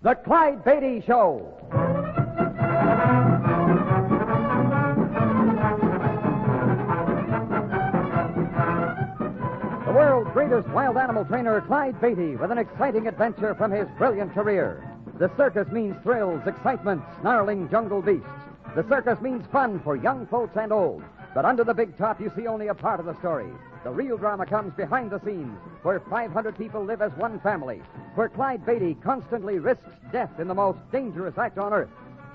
The Clyde Beatty Show. The world's greatest wild animal trainer, Clyde Beatty, with an exciting adventure from his brilliant career. The circus means thrills, excitement, snarling jungle beasts. The circus means fun for young folks and old. But under the big top, you see only a part of the story. The real drama comes behind the scenes, where 500 people live as one family, where Clyde Beatty constantly risks death in the most dangerous act on earth.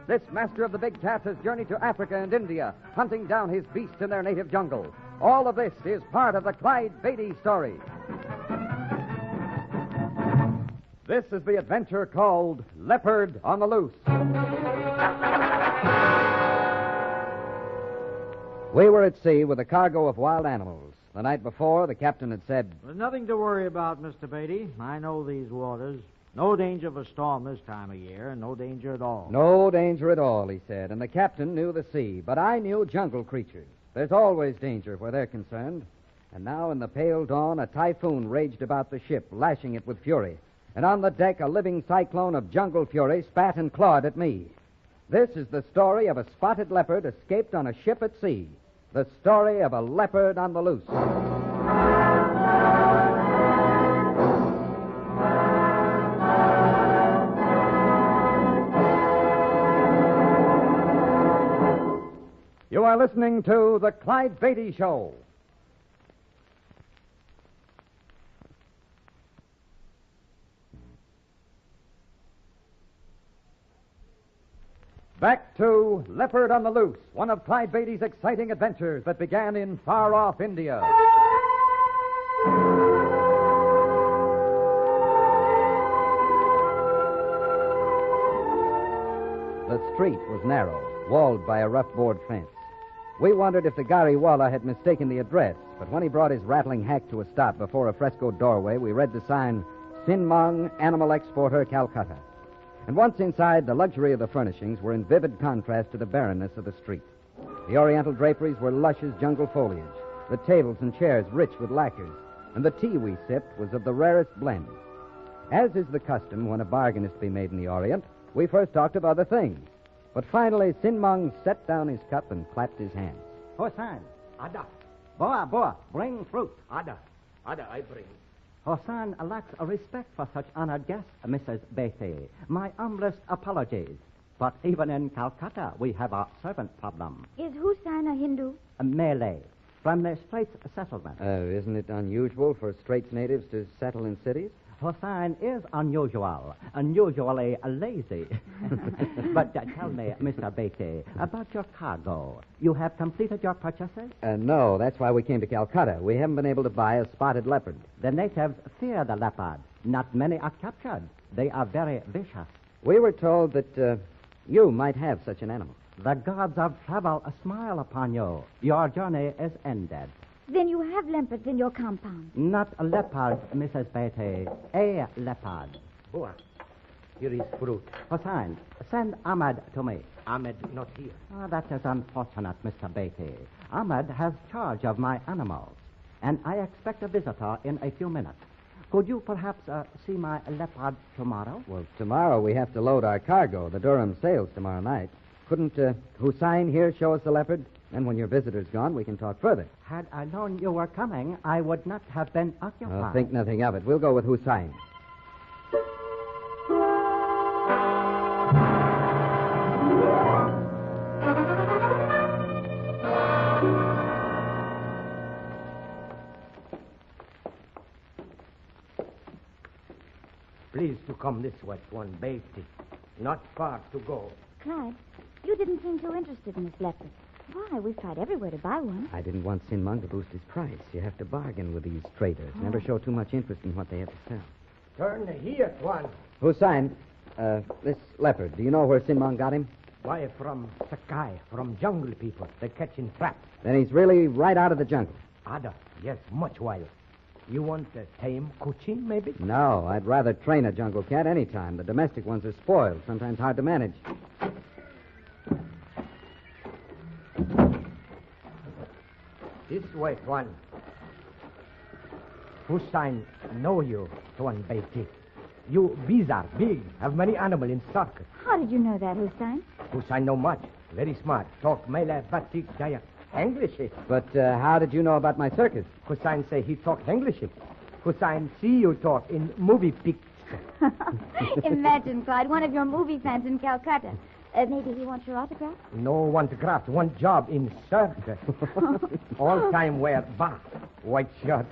This master of the big cats has journeyed to Africa and India, hunting down his beasts in their native jungle. All of this is part of the Clyde Beatty story. This is the adventure called Leopard on the Loose. We were at sea with a cargo of wild animals. The night before, the captain had said, "There's nothing to worry about, Mr. Beatty. I know these waters. No danger of a storm this time of year. No danger at all." "No danger at all," he said. And the captain knew the sea, but I knew jungle creatures. There's always danger where they're concerned. And now in the pale dawn, a typhoon raged about the ship, lashing it with fury. And on the deck, a living cyclone of jungle fury spat and clawed at me. This is the story of a spotted leopard escaped on a ship at sea. The story of a leopard on the loose. You are listening to The Clyde Beatty Show. Back to Leopard on the Loose, one of Clyde Beatty's exciting adventures that began in far-off India. The street was narrow, walled by a rough board fence. We wondered if the Gariwala had mistaken the address, but when he brought his rattling hack to a stop before a frescoed doorway, we read the sign, Sinmang, Animal Exporter, Calcutta. And once inside, the luxury of the furnishings were in vivid contrast to the barrenness of the street. The oriental draperies were lush as jungle foliage, the tables and chairs rich with lacquers, and the tea we sipped was of the rarest blend. As is the custom when a bargain is to be made in the Orient, we first talked of other things. But finally, Sinmang set down his cup and clapped his hands. Hosan, Ada. Boa, bring fruit. Ada, I bring. Hosan lacks a respect for such honored guests, Mrs. Beatty. My humblest apologies. But even in Calcutta, we have a servant problem. Is Hussain a Hindu? A Malay, from the Straits settlement. Isn't it unusual for Straits natives to settle in cities? Hosan is unusual, unusually lazy. But tell me, Mr. Beatty, about your cargo. You have completed your purchases? No, that's why we came to Calcutta. We haven't been able to buy a spotted leopard. The natives fear the leopard. Not many are captured. They are very vicious. We were told that you might have such an animal. The gods of travel smile upon you. Your journey is ended. Then you have leopards in your compound. Not a leopard, Mrs. Beatty. A leopard. Boa, here is fruit. Hossein, send Ahmed to me. Ahmed not here. That is unfortunate, Mr. Beatty. Ahmed has charge of my animals, and I expect a visitor in a few minutes. Could you perhaps see my leopard tomorrow? Well, tomorrow we have to load our cargo. The Durham sails tomorrow night. Couldn't Hussein here show us the leopard? And when your visitor's gone, we can talk further. Had I known you were coming, I would not have been occupied. Think nothing of it. We'll go with Hussein. Please to come this way, one Beatty. Not far to go. Clyde, you didn't seem too interested in this leopard. Why? We've tried everywhere to buy one. I didn't want Sinmang to boost his price. You have to bargain with these traders. Never show too much interest in what they have to sell. Turn here, Tuan. Hussein, this leopard, do you know where Sinmang got him? Why, from Sakai, from jungle people. They catch in traps. Then he's really right out of the jungle. Ada, yes, much wild. You want a tame Cochin, maybe? No, I'd rather train a jungle cat any time. The domestic ones are spoiled, sometimes hard to manage. This way, Tuan. Hussein know you, Tuan Beatty. You bizarre, big, have many animal in circus. How did you know that, Hussein? Hussein know much. Very smart. Talk Malay, Batik, Jaya. English. But how did you know about my circus? Hussein say he talk English. Hussein see you talk in movie picture. Imagine, Clyde, one of your movie fans in Calcutta. Maybe he wants your autograph? No one to graft, one job in circus. All time wear bar, white shirt.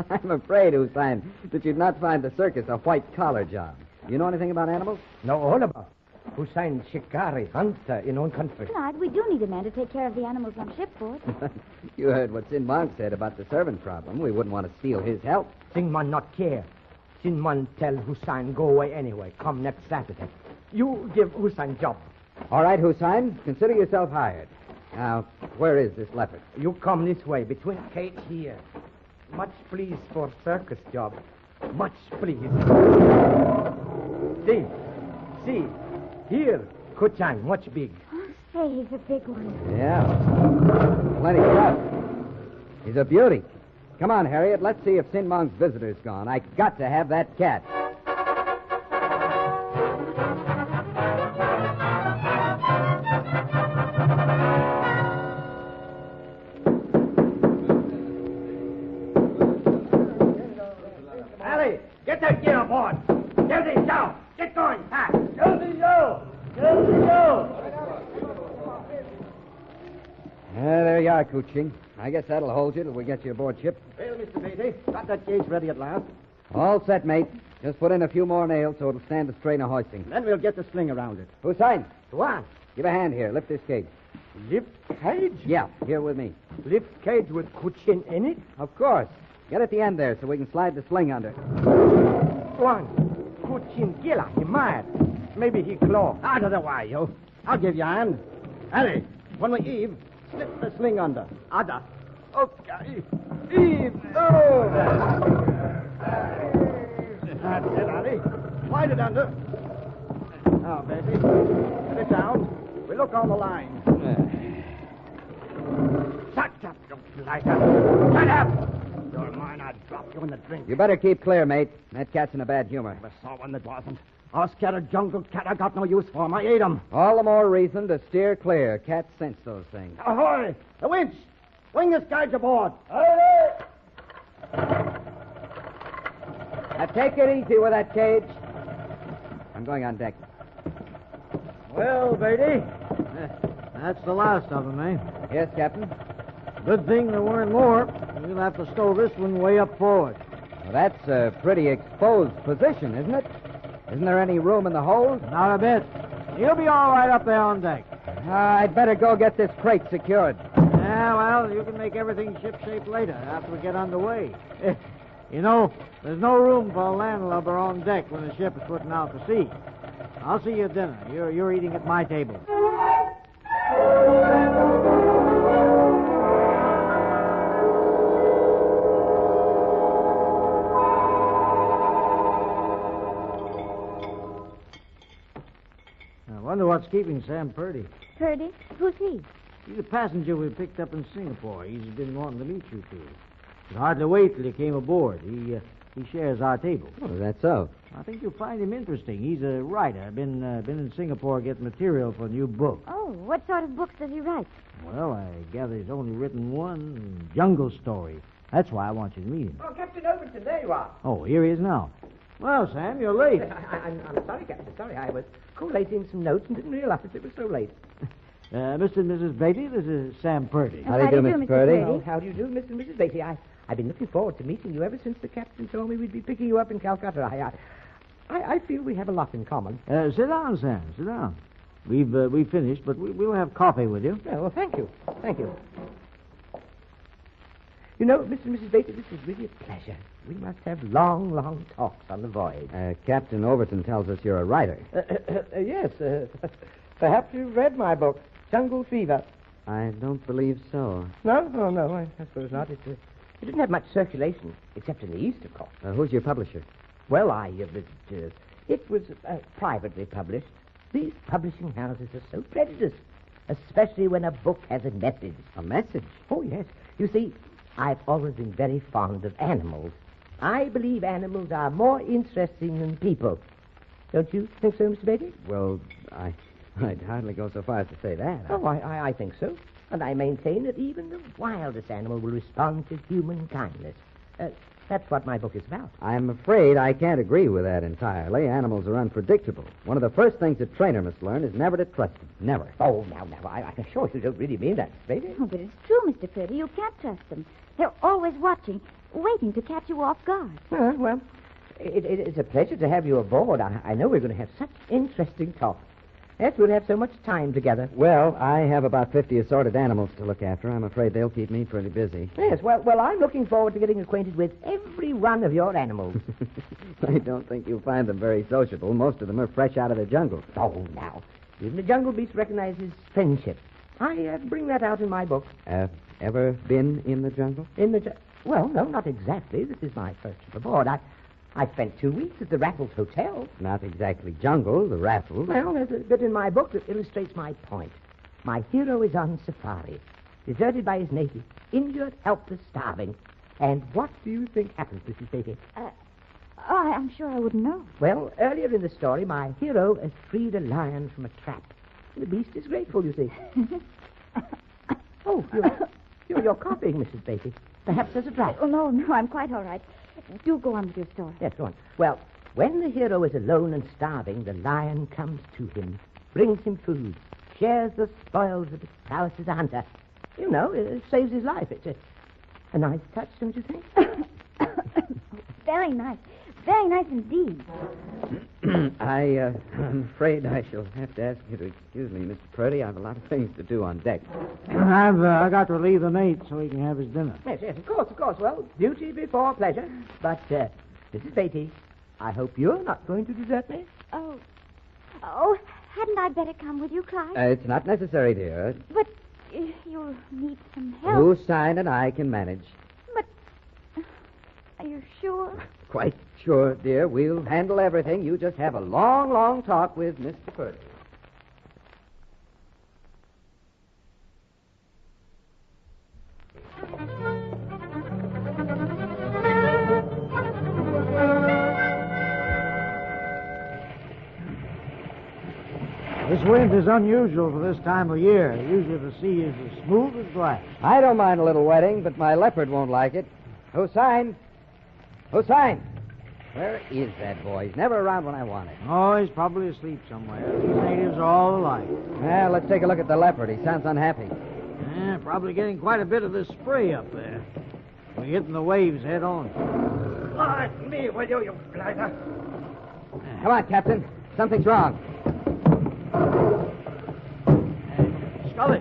I'm afraid, Hussein, that you'd not find the circus a white-collar job. You know anything about animals? No, all about. Hussein shikari, hunter in own country. Clyde, we do need a man to take care of the animals on shipboard. You heard what Sinbad said about the servant problem. We wouldn't want to steal his help. Singman not care. Sinman tell Hussein go away anyway. Come next Saturday. You give Hussein job. All right, Hussein, consider yourself hired. Now, where is this leopard? You come this way, between cage here. Much please for circus job. Much please. See. Here, Kuchang, much big. Oh, say, he's a big one. Yeah. Plenty tough. He's a beauty. Come on, Harriet. Let's see if Sinmong's visitor's gone. I got to have that cat. Ali, get that gear aboard. Jildy, down. Get going, fast. Jildy, yo. There you are, Kuching. I guess that'll hold you till we get you aboard ship. Well, Mr. Beatty, got that cage ready at last. All set, mate. Just put in a few more nails so it'll stand the strain of hoisting. Then we'll get the sling around it. Hussein, What? give a hand here. Lift this cage. Lift cage? Yeah, here with me. Lift cage with Kuchin in it? Of course. Get at the end there so we can slide the sling under. One. Kuchin gila, he mad. Maybe he claw. Out of the way, you. I'll give you a hand. Harry, when we heave, slip the sling under. Ada. Okay. Eve. Oh, That's it, Ali. Slide it under. Now, Betty, put it down. We look on the line. Shut up, you blighter. Shut up. You're mine. I'd drop you in the drink. You better keep clear, mate. That cat's in a bad humor. Never saw one that wasn't. Our scattered jungle cat I got no use for him. I ate him. All the more reason to steer clear. Cats sense those things. Ahoy! The winch! Swing this guide aboard. Now take it easy with that cage. I'm going on deck. Well, Beatty, that's the last of them, eh? Yes, Captain. Good thing there weren't more. We'll have to stow this one way up forward. Well, that's a pretty exposed position, isn't it? Isn't there any room in the hold? Not a bit. You'll be all right up there on deck. I'd better go get this crate secured. Yeah, well, you can make everything shipshape later after we get underway. You know, there's no room for a landlubber on deck when the ship is putting out to sea. I'll see you at dinner. You're eating at my table. I wonder what's keeping Sam Purdy. Purdy? Who's he? He's a passenger we picked up in Singapore. He's been wanting to meet you two. Could hardly wait till he came aboard. He shares our table. Oh, that's so. I think you'll find him interesting. He's a writer. Been in Singapore getting material for a new book. Oh, what sort of books does he write? Well, I gather he's only written one, Jungle Story. That's why I want you to meet him. Oh, Captain Overton, there you are. Oh, here he is now. Well, Sam, you're late. I'm sorry, Captain. Sorry, I was collating some notes and didn't realize it was so late. Mr. and Mrs. Beatty, this is Sam Purdy. How do you do, Mr. Purdy? Well, how do you do, Mr. and Mrs. Beatty? I've been looking forward to meeting you ever since the captain told me we'd be picking you up in Calcutta. I feel we have a lot in common. Sit down, Sam. Sit down. We've finished, but we'll have coffee with you. Oh, well, thank you. Thank you. You know, Mr. and Mrs. Beatty, this is really a pleasure. We must have long, long talks on the voyage. Captain Overton tells us you're a writer. Yes. Perhaps you've read my book, Jungle Fever. I don't believe so. No, I suppose not. It didn't have much circulation, except in the East, of course. Who's your publisher? Well, it was privately published. These publishing houses are so prejudiced, especially when a book has a message. A message? Oh, yes. You see, I've always been very fond of animals. I believe animals are more interesting than people. Don't you think so, Mr. Beatty? Well, I'd hardly go so far as to say that. Oh, I think so. And I maintain that even the wildest animal will respond to human kindness. That's what my book is about. I'm afraid I can't agree with that entirely. Animals are unpredictable. One of the first things a trainer must learn is never to trust them. Never. Oh, now, I'm sure you don't really mean that, Mr. Beatty. Oh, but it's true, Mr. Purdy. You can't trust them. They're always watching, waiting to catch you off guard. Well, it's a pleasure to have you aboard. I know we're going to have such interesting talk. Yes, we'll have so much time together. Well, I have about 50 assorted animals to look after. I'm afraid they'll keep me pretty busy. Yes, well, I'm looking forward to getting acquainted with every one of your animals. I don't think you'll find them very sociable. Most of them are fresh out of the jungle. Oh, now. Even the jungle beast recognizes friendship. I bring that out in my book. Ever been in the jungle? Well, no, not exactly. This is my first trip aboard. I spent 2 weeks at the Raffles Hotel. Not exactly jungle, the Raffles. Well, there's a bit in my book that illustrates my point. My hero is on safari, deserted by his natives, injured, helpless, starving. And what do you think happens, Mrs. Beatty? I'm sure I wouldn't know. Well, earlier in the story, my hero has freed a lion from a trap. The beast is grateful, you see. Oh, you're coughing, Mrs. Beatty. Perhaps there's a draught. Oh, no, I'm quite all right. Do go on with your story. Yes, go on. Well, when the hero is alone and starving, the lion comes to him, brings him food, shares the spoils of his prowess as a hunter. You know, it saves his life. It's a nice touch, don't you think? Very nice. Very nice indeed. I'm afraid I shall have to ask you to excuse me, Mr. Purdy. I have a lot of things to do on deck. I got to relieve the mate so he can have his dinner. Yes, of course. Well, duty before pleasure. But, Mrs. Beatty, I hope you're not going to desert me. Oh, hadn't I better come with you, Clyde? It's not necessary, dear. But you'll need some help. Lucine and I can manage. But are you sure? Quite sure, dear. We'll handle everything. You just have a long, long talk with Mr. Purdy. This wind is unusual for this time of year. Usually the sea is as smooth as glass. I don't mind a little wetting, but my leopard won't like it. Hosine! Where is that boy? He's never around when I want him. Oh, he's probably asleep somewhere. These natives are all alike. Well, let's take a look at the leopard. He sounds unhappy. Yeah, probably getting quite a bit of this spray up there. We're hitting the waves head on. Let me, will you blighter? Come on, Captain. Something's wrong. Scully,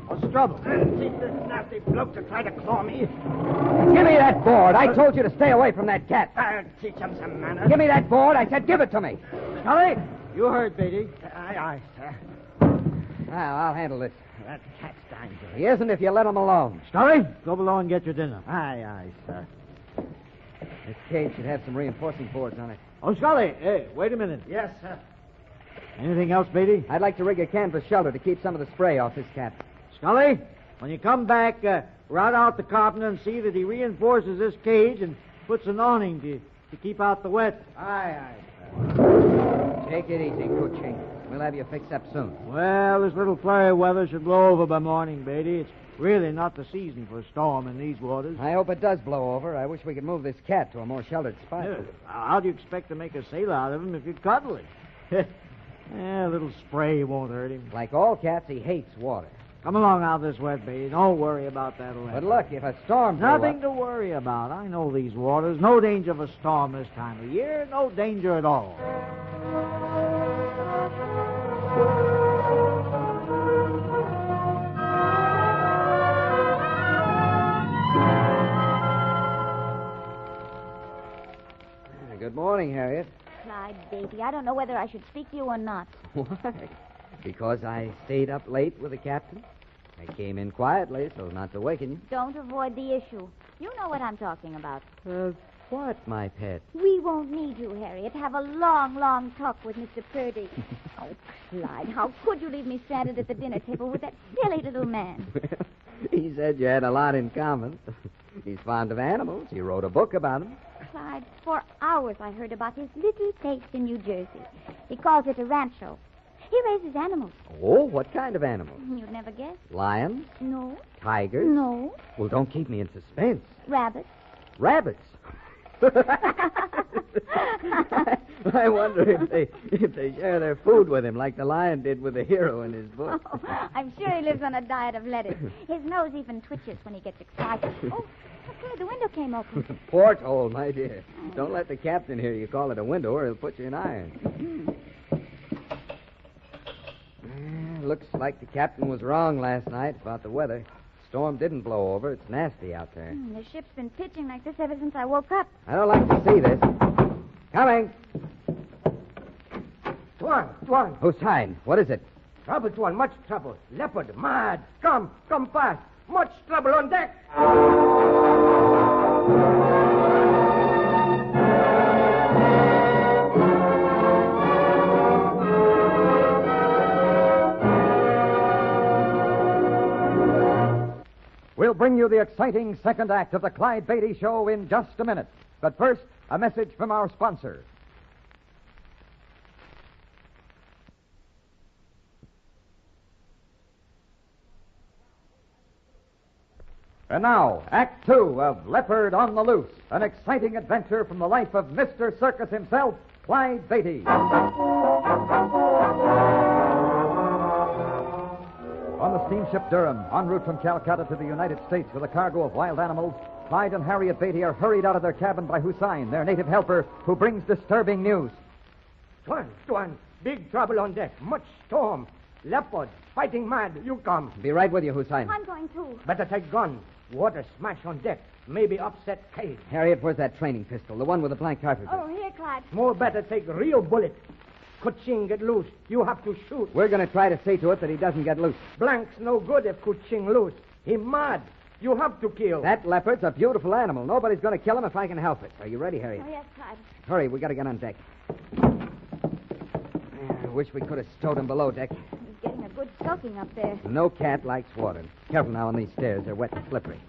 what's the trouble? Teach this nasty bloke to try to claw me. Give me that board. I told you to stay away from that cat. I'll teach him some manners. Give me that board. I said give it to me. Scully, you heard Beatty. Aye, sir. Now, I'll handle this. That cat's dying. He isn't if you let him alone. Scully, go below and get your dinner. Aye, sir. This cage should have some reinforcing boards on it. Oh, Scully, hey, wait a minute. Yes, sir. Anything else, Beatty? I'd like to rig a canvas shelter to keep some of the spray off this cat. Scully, when you come back, rout out the carpenter and see that he reinforces this cage and puts an awning to keep out the wet. Aye, sir. Take it easy, Coochie. We'll have you fixed up soon. Well, this little flurry of weather should blow over by morning, Beatty. It's really not the season for a storm in these waters. I hope it does blow over. I wish we could move this cat to a more sheltered spot. Yeah, how do you expect to make a sailor out of him if you cuddle him? A little spray won't hurt him. Like all cats, he hates water. Come along out this wet, Beatty. Don't worry about that. But look, if a storm blew Nothing up... to worry about. I know these waters. No danger of a storm this time of year. No danger at all. Good morning, Harriet. Clyde, Beatty, I don't know whether I should speak to you or not. Why? Because I stayed up late with the captain? I came in quietly so not to waken you. Don't avoid the issue. You know what I'm talking about. What, my pet? We won't need you, Harriet. Have a long, long talk with Mr. Purdy. Oh, Clyde, how could you leave me stranded at the dinner table with that silly little man? He said you had a lot in common. He's fond of animals. He wrote a book about them. Clyde, for hours I heard about his little place in New Jersey. He calls it a rancho. He raises animals. Oh, what kind of animals? You'd never guess. Lions? No. Tigers? No. Well, don't keep me in suspense. Rabbits. Rabbits? I wonder if they share their food with him like the lion did with the hero in his book. Oh, I'm sure he lives on a diet of lettuce. His nose even twitches when he gets excited. Oh, okay, the window came open. Porthole, my dear. Don't let the captain hear you call it a window or he'll put you in irons. Looks like the captain was wrong last night about the weather. Storm didn't blow over. It's nasty out there. The ship's been pitching like this ever since I woke up. I don't like to see this. Coming. Tuan. Who's signed? What is it? Trouble, Tuan, much trouble. Leopard, mad. Come fast. Much trouble on deck. We'll bring you the exciting second act of the Clyde Beatty Show in just a minute. But first, a message from our sponsor. And now, Act Two of Leopard on the Loose, an exciting adventure from the life of Mr. Circus himself, Clyde Beatty. On the steamship Durham, en route from Calcutta to the United States with a cargo of wild animals, Clyde and Harriet Beatty are hurried out of their cabin by Hussein, their native helper, who brings disturbing news. Tuan, big trouble on deck. Much storm. Leopard, fighting mad. You come. Be right with you, Hussein. I'm going too. Better take gun. Water smash on deck. Maybe upset cage. Harriet, where's that training pistol? The one with the blank cartridge. Oh, here, Clyde. More better take real bullet. Kuching get loose. You have to shoot. We're going to try to see to it that he doesn't get loose. Blank's no good if Kuching loose. He mad. You have to kill. That leopard's a beautiful animal. Nobody's going to kill him if I can help it. Are you ready, Harriet? Oh, yes, Clyde. Hurry, we got to get on deck. I wish we could have stowed him below deck. He's getting a good soaking up there. No cat likes water. Careful now on these stairs. They're wet and slippery.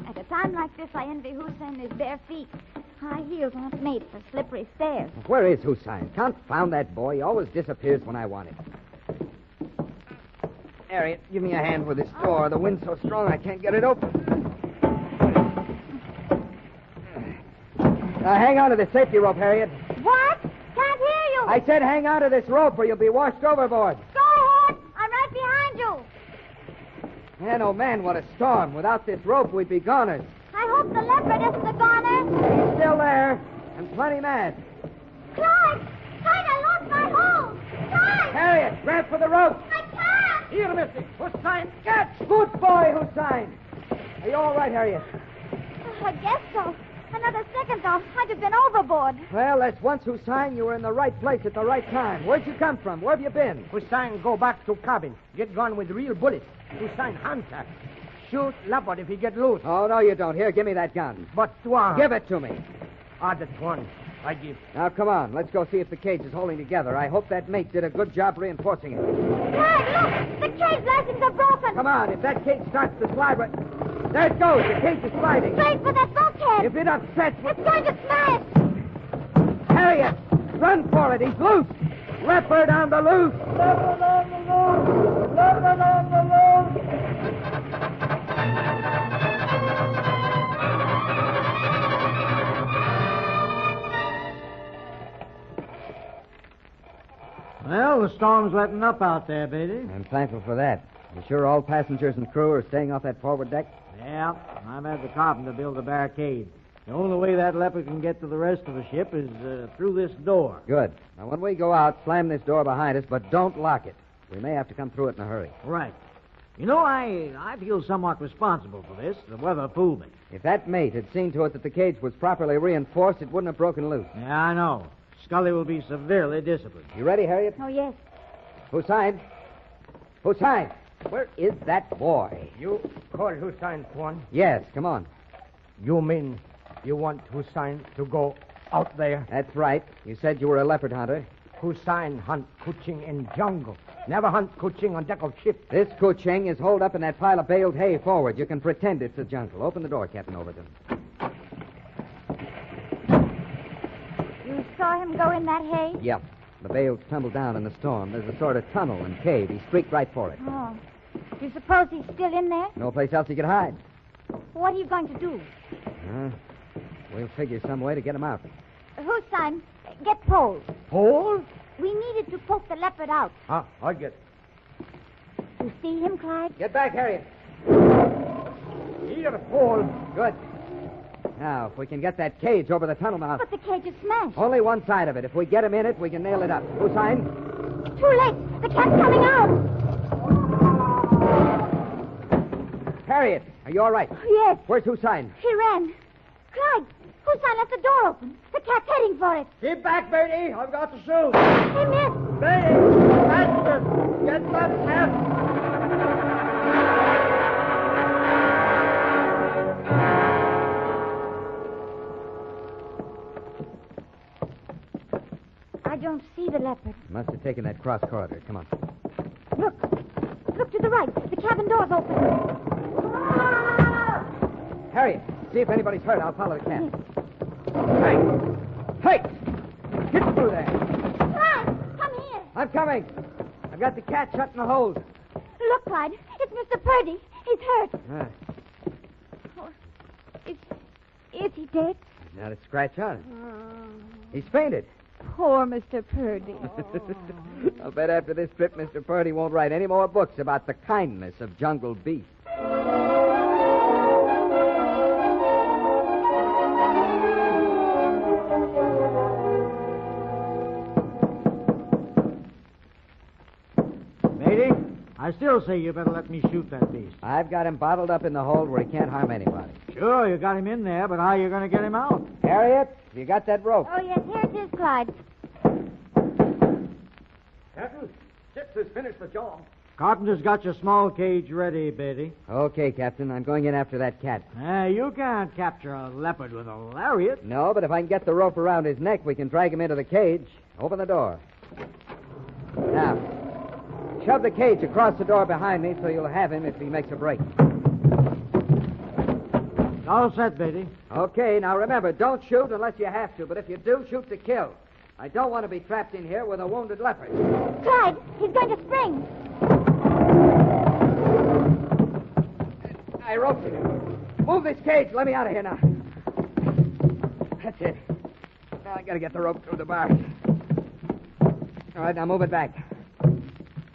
At a time like this, I envy Hussein his bare feet. High heels aren't made for slippery stairs. Where is Hussein? Confound that boy. He always disappears when I want him. Harriet, give me a hand with this door. The wind's so strong I can't get it open. Now, hang on to the safety rope, Harriet. What? Can't hear you. I said hang on to this rope or you'll be washed overboard. Go ahead. I'm right behind you. Man, oh, man, what a storm. Without this rope, we'd be goners. I hope the leopard isn't a goner. He's still there and plenty mad. Clyde! Clyde, I lost my hold! Clyde! Harriet, grab for the rope. I can't! Here, mister. Hussein, catch. Good boy, Hussein. Are you all right, Harriet? I guess so. Another second, though, I'd have been overboard. Well, that's once, Hussein. You were in the right place at the right time. Where'd you come from? Where have you been? Hussein, go back to cabin. Get gun with real bullets. Hussein, hunter. Shoot leopard if he get loose. Oh, no, you don't. Here, give me that gun. But Tuan. Give it to me. That one. I give. Now, come on. Let's go see if the cage is holding together. I hope that mate did a good job reinforcing it. Clyde, look! The cage lashings are broken! Come on. If that cage starts to slide... There it goes. The cage is sliding. Straight for that bulkhead! If it upsets... It's going to smash! Harriet, run for it. He's loose. Leopard on the loose. Leopard on the loose. Leopard on the loose. Well, the storm's letting up out there, Beatty. I'm thankful for that. You sure all passengers and crew are staying off that forward deck? Yeah, I've had the carpenter build a barricade. The only way that leopard can get to the rest of the ship is through this door. Good. Now, when we go out, slam this door behind us, but don't lock it. We may have to come through it in a hurry. Right. You know, I feel somewhat responsible for this. The weather fooled me. If that mate had seen to it that the cage was properly reinforced, it wouldn't have broken loose. Yeah, I know. Scully will be severely disciplined. You ready, Harriet? Oh, yes. Hussein? Hussein! Where is that boy? You call Hussein, Tuan? Yes, come on. You mean you want Hussein to go out there? That's right. You said you were a leopard hunter. Hussein hunt Kuching in jungle. Never hunt Kuching on deck of ship. This Kuching is holed up in that pile of baled hay forward. You can pretend it's a jungle. Open the door, Captain Overton. You saw him go in that hay? Yep. The bales tumbled down in the storm. There's a sort of tunnel and cave. He streaked right for it. Oh. Do you suppose he's still in there? No place else he could hide. What are you going to do? We'll figure some way to get him out. Hussein, get poles. Pole? We needed to poke the leopard out. Ah, I get. You see him, Clyde? Get back, Harriet. Here, pole. Good. Now, if we can get that cage over the tunnel mouth. But the cage is smashed. Only one side of it. If we get him in it, we can nail it up. Hussein? Too late. The cat's coming out. Harriet, are you all right? Yes. Where's Hussein? He ran. Clyde, Hussein left the door open. The cat's heading for it. Keep back, Beatty. I've got to shoot. He missed. Beatty, faster. Get that cat. I don't see the leopard. Must have taken that cross corridor. Come on. Look. Look to the right. The cabin door's open. Harriet, see if anybody's hurt. I'll follow the cat. Hey! Hey! Get through there. Clyde, come here. I'm coming. I've got the cat shut in the hold. Look, Clyde. It's Mr. Purdy. He's hurt. Oh, is he dead? Not a scratch on him. He's fainted. Poor Mr. Purdy. I'll bet after this trip, Mr. Purdy won't write any more books about the kindness of jungle beasts. Beatty, I still say you better let me shoot that beast. I've got him bottled up in the hold where he can't harm anybody. Sure, you got him in there, but how are you going to get him out? Harriet, you got that rope? Oh, yes, here it is, Clyde. Captain, Chips has finished the job. Carpenter's got your small cage ready, Beatty. Okay, Captain. I'm going in after that cat. You can't capture a leopard with a lariat. No, but if I can get the rope around his neck, we can drag him into the cage. Open the door. Now, shove the cage across the door behind me so you'll have him if he makes a break. All set, Beatty. Okay, now remember, don't shoot unless you have to, but if you do, shoot to kill. I don't want to be trapped in here with a wounded leopard. Clyde, he's going to spring. I roped him. Move this cage. Let me out of here now. That's it. Now I got to get the rope through the bars. All right, now move it back.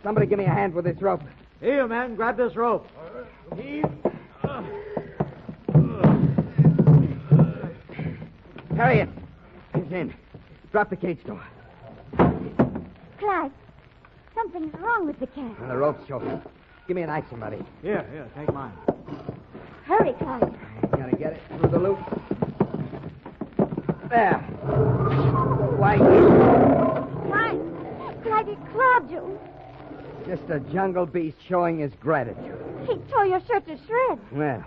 Somebody give me a hand with this rope. Here, you men, grab this rope. Harriet, he's in. Drop the cage door. Clyde, something's wrong with the cat. The rope's choking. Give me an knife, somebody. Here, take mine. Hurry, Clyde. Gotta get it through the loop. There. Why? Clyde, he clawed you. Just a jungle beast showing his gratitude. He tore your shirt to shreds. Well,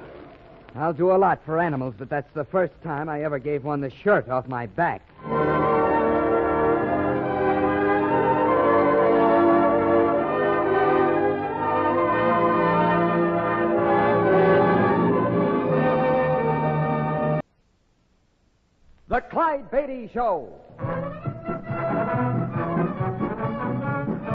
I'll do a lot for animals, but that's the first time I ever gave one the shirt off my back. The Clyde Beatty Show.